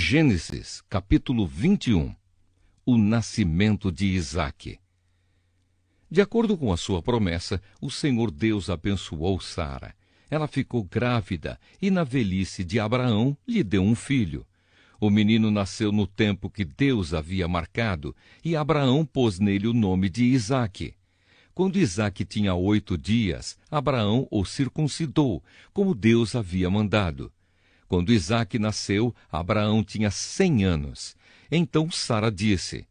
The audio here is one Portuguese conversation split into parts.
Gênesis, capítulo 21. O nascimento de Isaque. De acordo com a sua promessa, o Senhor Deus abençoou Sara. Ela ficou grávida e, na velhice de Abraão, lhe deu um filho. O menino nasceu no tempo que Deus havia marcado, e Abraão pôs nele o nome de Isaque. Quando Isaque tinha 8 dias, Abraão o circuncidou, como Deus havia mandado. Quando Isaque nasceu, Abraão tinha 100 anos. Então Sara disse: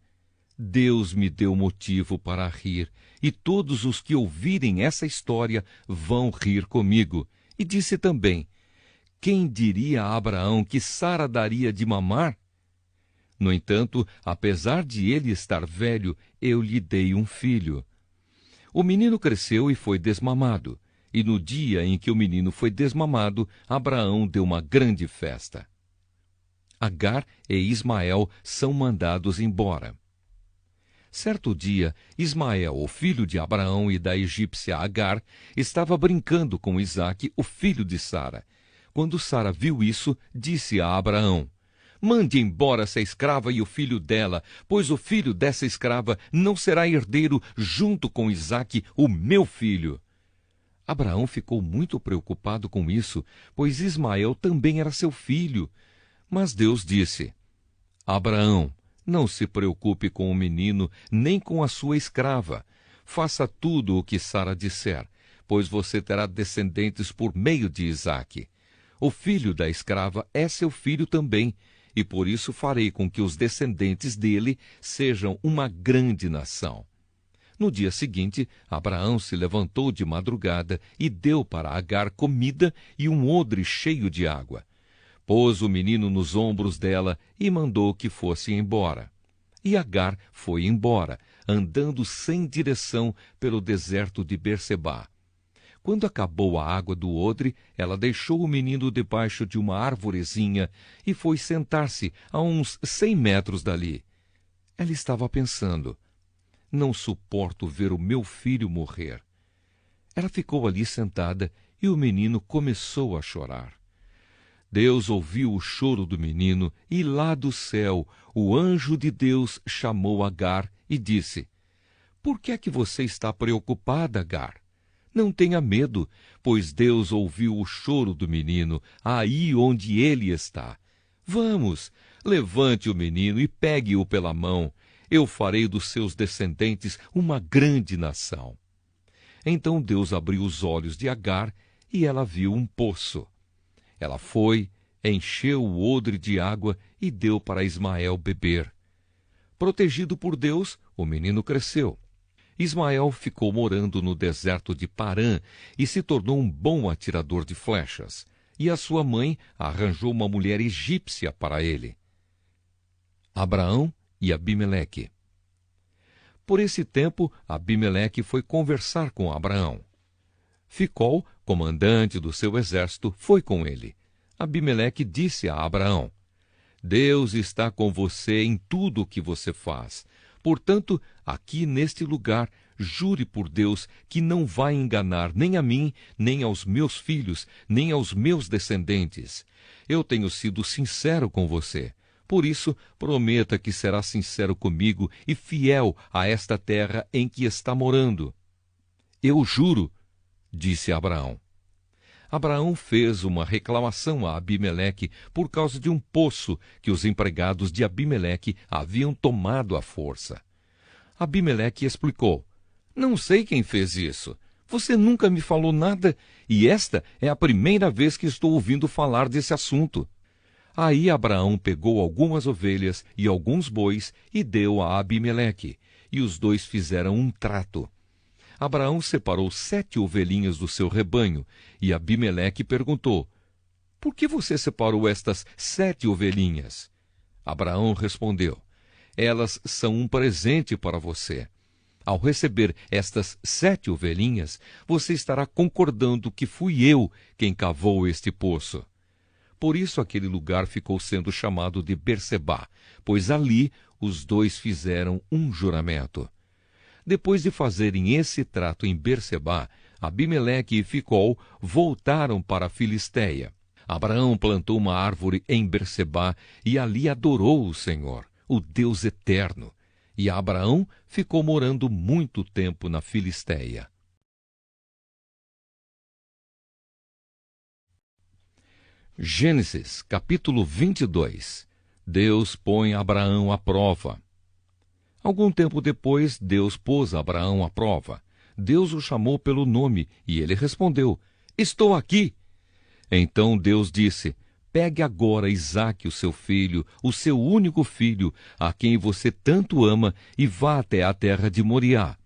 Deus me deu motivo para rir, e todos os que ouvirem essa história vão rir comigo. E disse também: quem diria a Abraão que Sara daria de mamar? No entanto, apesar de ele estar velho, eu lhe dei um filho. O menino cresceu e foi desmamado. E no dia em que o menino foi desmamado, Abraão deu uma grande festa. Agar e Ismael são mandados embora. Certo dia, Ismael, o filho de Abraão e da egípcia Agar, estava brincando com Isaque, o filho de Sara. Quando Sara viu isso, disse a Abraão: mande embora essa escrava e o filho dela, pois o filho dessa escrava não será herdeiro junto com Isaque, o meu filho. Abraão ficou muito preocupado com isso, pois Ismael também era seu filho. Mas Deus disse: Abraão, não se preocupe com o menino, nem com a sua escrava. Faça tudo o que Sara disser, pois você terá descendentes por meio de Isaque. O filho da escrava é seu filho também, e por isso farei com que os descendentes dele sejam uma grande nação. No dia seguinte, Abraão se levantou de madrugada e deu para Agar comida e um odre cheio de água. Pôs o menino nos ombros dela e mandou que fosse embora. E Agar foi embora, andando sem direção pelo deserto de Bersebá. Quando acabou a água do odre, ela deixou o menino debaixo de uma arvorezinha e foi sentar-se a uns 100 metros dali. Ela estava pensando: não suporto ver o meu filho morrer. Ela ficou ali sentada e o menino começou a chorar. Deus ouviu o choro do menino e lá do céu o anjo de Deus chamou Agar e disse: por que é que você está preocupada, Agar? Não tenha medo, pois Deus ouviu o choro do menino aí onde ele está. Vamos, levante o menino e pegue-o pela mão. Eu farei dos seus descendentes uma grande nação. Então Deus abriu os olhos de Agar e ela viu um poço. Ela foi, encheu o odre de água e deu para Ismael beber. Protegido por Deus, o menino cresceu. Ismael ficou morando no deserto de Parã e se tornou um bom atirador de flechas. E a sua mãe arranjou uma mulher egípcia para ele. Abraão e Abimeleque. Por esse tempo, Abimeleque foi conversar com Abraão. Ficol, comandante do seu exército, foi com ele. Abimeleque disse a Abraão: Deus está com você em tudo o que você faz. Portanto, aqui neste lugar, jure por Deus que não vai enganar nem a mim, nem aos meus filhos, nem aos meus descendentes. Eu tenho sido sincero com você. Por isso, prometa que será sincero comigo e fiel a esta terra em que está morando. Eu juro, disse Abraão. Abraão fez uma reclamação a Abimeleque por causa de um poço que os empregados de Abimeleque haviam tomado à força. Abimeleque explicou: não sei quem fez isso. Você nunca me falou nada e esta é a primeira vez que estou ouvindo falar desse assunto. Aí Abraão pegou algumas ovelhas e alguns bois e deu a Abimeleque, e os dois fizeram um trato. Abraão separou 7 ovelhinhas do seu rebanho, e Abimeleque perguntou: por que você separou estas 7 ovelhinhas? Abraão respondeu: elas são um presente para você. Ao receber estas 7 ovelhinhas, você estará concordando que fui eu quem cavou este poço. Por isso aquele lugar ficou sendo chamado de Bersebá, pois ali os dois fizeram um juramento. Depois de fazerem esse trato em Bersebá, Abimeleque e Ficol voltaram para a Filistéia. Abraão plantou uma árvore em Bersebá e ali adorou o Senhor, o Deus eterno. E Abraão ficou morando muito tempo na Filistéia. Gênesis, capítulo 22. Deus põe Abraão à prova. Algum tempo depois, Deus pôs Abraão à prova. Deus o chamou pelo nome e ele respondeu: Estou aqui. Então Deus disse: Pegue agora Isaque, o seu filho, o seu único filho, a quem você tanto ama, e vá até a terra de Moriá.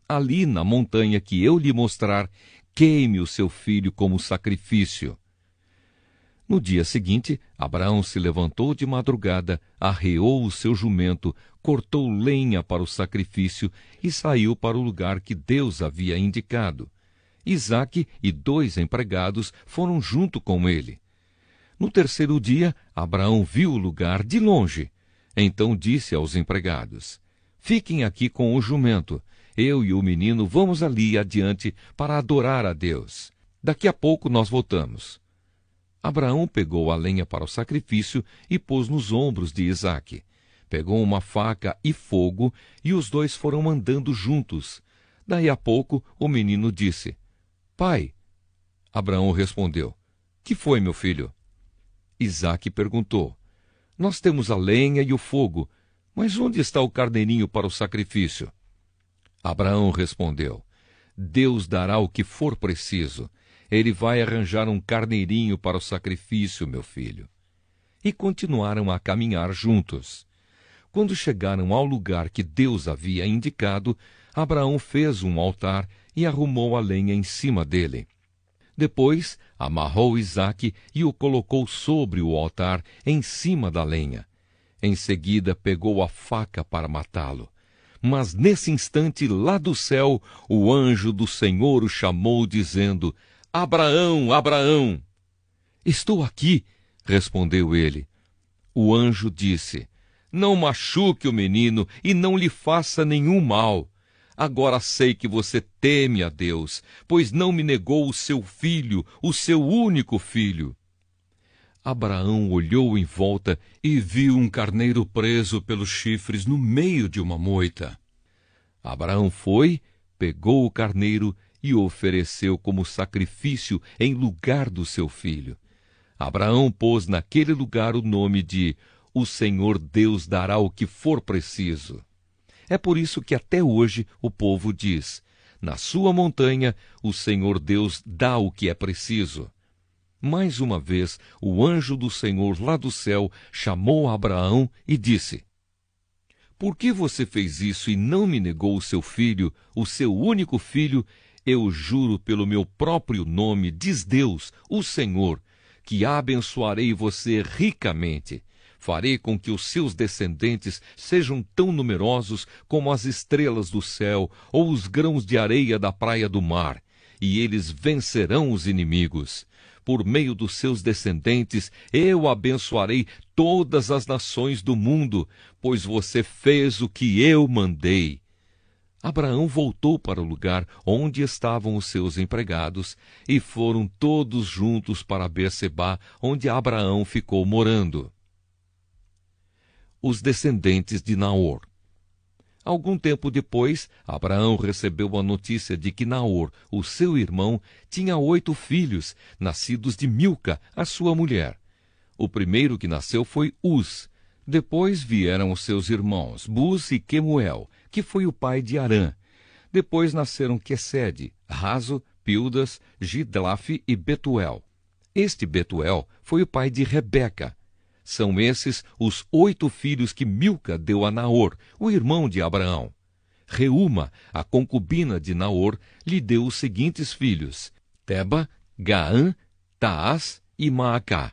Ali, na montanha que eu lhe mostrar, queime o seu filho como sacrifício. No dia seguinte, Abraão se levantou de madrugada, arreou o seu jumento, cortou lenha para o sacrifício e saiu para o lugar que Deus havia indicado. Isaque e 2 empregados foram junto com ele. No terceiro dia, Abraão viu o lugar de longe. Então disse aos empregados: Fiquem aqui com o jumento. Eu e o menino vamos ali adiante para adorar a Deus. Daqui a pouco nós voltamos. Abraão pegou a lenha para o sacrifício e pôs nos ombros de Isaque. Pegou uma faca e fogo, e os 2 foram andando juntos. Daí a pouco, o menino disse: Pai. Abraão respondeu: Que foi, meu filho? Isaque perguntou: Nós temos a lenha e o fogo, mas onde está o carneirinho para o sacrifício? Abraão respondeu: Deus dará o que for preciso. Ele vai arranjar um carneirinho para o sacrifício, meu filho. E continuaram a caminhar juntos. Quando chegaram ao lugar que Deus havia indicado, Abraão fez um altar e arrumou a lenha em cima dele. Depois, amarrou Isaque e o colocou sobre o altar, em cima da lenha. Em seguida, pegou a faca para matá-lo. Mas nesse instante, lá do céu, o anjo do Senhor o chamou, dizendo: Abraão, Abraão! Estou aqui, respondeu ele. O anjo disse: Não machuque o menino e não lhe faça nenhum mal. Agora sei que você teme a Deus, pois não me negou o seu filho, o seu único filho. Abraão olhou em volta e viu um carneiro preso pelos chifres no meio de uma moita. Abraão foi, pegou o carneiro e o ofereceu como sacrifício em lugar do seu filho. Abraão pôs naquele lugar o nome de O Senhor Deus dará o que for preciso. É por isso que até hoje o povo diz: Na sua montanha o Senhor Deus dá o que é preciso. Mais uma vez, o anjo do Senhor lá do céu chamou Abraão e disse: Por que você fez isso e não me negou o seu filho, o seu único filho? Eu juro pelo meu próprio nome, diz Deus, o Senhor, que abençoarei você ricamente. Farei com que os seus descendentes sejam tão numerosos como as estrelas do céu ou os grãos de areia da praia do mar, e eles vencerão os inimigos. Por meio dos seus descendentes, eu abençoarei todas as nações do mundo, pois você fez o que eu mandei. Abraão voltou para o lugar onde estavam os seus empregados, e foram todos juntos para Bersebá, onde Abraão ficou morando. Os descendentes de Naor. Algum tempo depois, Abraão recebeu a notícia de que Naor, o seu irmão, tinha 8 filhos, nascidos de Milca, a sua mulher. O primeiro que nasceu foi Uz. Depois vieram os seus irmãos, Buz e Quemuel, que foi o pai de Arã. Depois nasceram Quesede, Razo, Pildas, Gidlaf e Betuel. Este Betuel foi o pai de Rebeca. São esses os 8 filhos que Milca deu a Naor, o irmão de Abraão. Reúma, a concubina de Naor, lhe deu os seguintes filhos: Teba, Gaã, Taás e Maacá.